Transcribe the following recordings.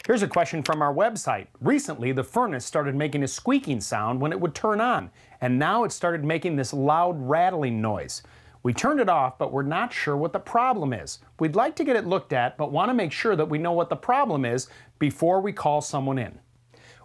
Here's a question from our website. Recently, the furnace started making a squeaking sound when it would turn on, and now it started making this loud rattling noise. We turned it off, but we're not sure what the problem is. We'd like to get it looked at, but want to make sure that we know what the problem is before we call someone in.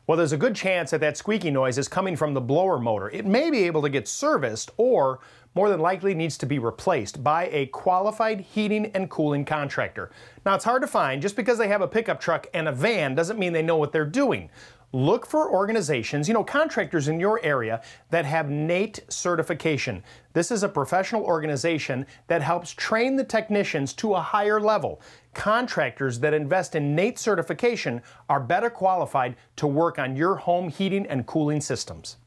Well, there's a good chance that that squeaky noise is coming from the blower motor. It may be able to get serviced or more than likely needs to be replaced by a qualified heating and cooling contractor. Now, it's hard to find. Just because they have a pickup truck and a van doesn't mean they know what they're doing. Look for organizations, contractors in your area that have NATE certification. This is a professional organization that helps train the technicians to a higher level. Contractors that invest in NATE certification are better qualified to work on your home heating and cooling systems.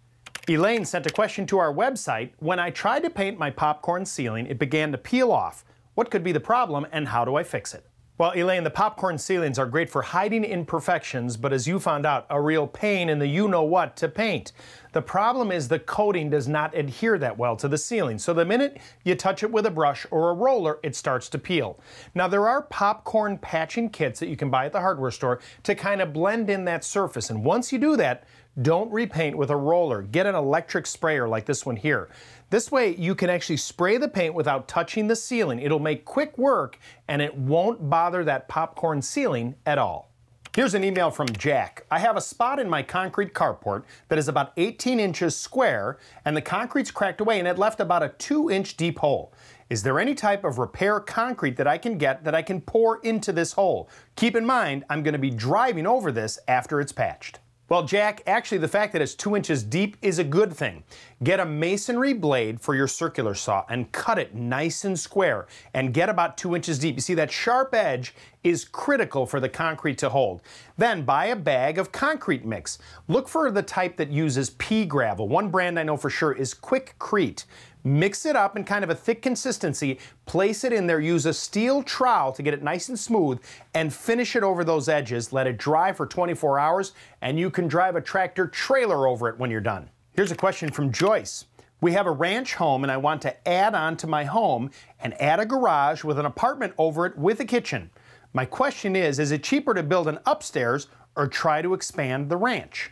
Elaine sent a question to our website. When I tried to paint my popcorn ceiling, it began to peel off. What could be the problem and how do I fix it? Well, Elaine, the popcorn ceilings are great for hiding imperfections, but as you found out, a real pain in the you-know-what to paint. The problem is the coating does not adhere that well to the ceiling, so the minute you touch it with a brush or a roller, it starts to peel. Now, there are popcorn patching kits that you can buy at the hardware store to kind of blend in that surface, and once you do that, don't repaint with a roller. Get an electric sprayer like this one here. This way you can actually spray the paint without touching the ceiling. It'll make quick work and it won't bother that popcorn ceiling at all. Here's an email from Jack. I have a spot in my concrete carport that is about 18 inches square and the concrete's cracked away and it left about a 2-inch deep hole. Is there any type of repair concrete that I can get that I can pour into this hole? Keep in mind, I'm going to be driving over this after it's patched. Well, Jack, actually the fact that it's 2 inches deep is a good thing. Get a masonry blade for your circular saw and cut it nice and square and get about 2 inches deep. You see, that sharp edge is critical for the concrete to hold. Then buy a bag of concrete mix. Look for the type that uses pea gravel. One brand I know for sure is Quickcrete. Mix it up in kind of a thick consistency, place it in there, use a steel trowel to get it nice and smooth, and finish it over those edges. Let it dry for 24 hours, and you can drive a tractor trailer over it when you're done. Here's a question from Joyce. We have a ranch home, and I want to add on to my home and add a garage with an apartment over it with a kitchen. My question is it cheaper to build an upstairs or try to expand the ranch?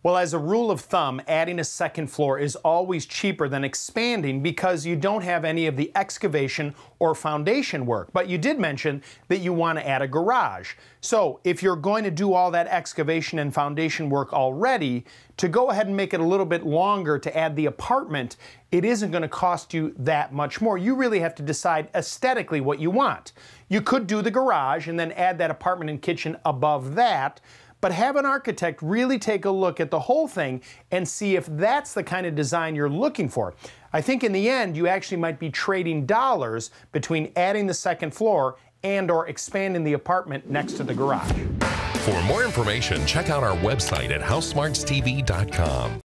Well, as a rule of thumb, adding a second floor is always cheaper than expanding because you don't have any of the excavation or foundation work. But you did mention that you want to add a garage. So if you're going to do all that excavation and foundation work already, to go ahead and make it a little bit longer to add the apartment, it isn't going to cost you that much more. You really have to decide aesthetically what you want. You could do the garage and then add that apartment and kitchen above that, but have an architect really take a look at the whole thing and see if that's the kind of design you're looking for. I think in the end, you actually might be trading dollars between adding the second floor and or expanding the apartment next to the garage. For more information, check out our website at HouseSmartsTV.com.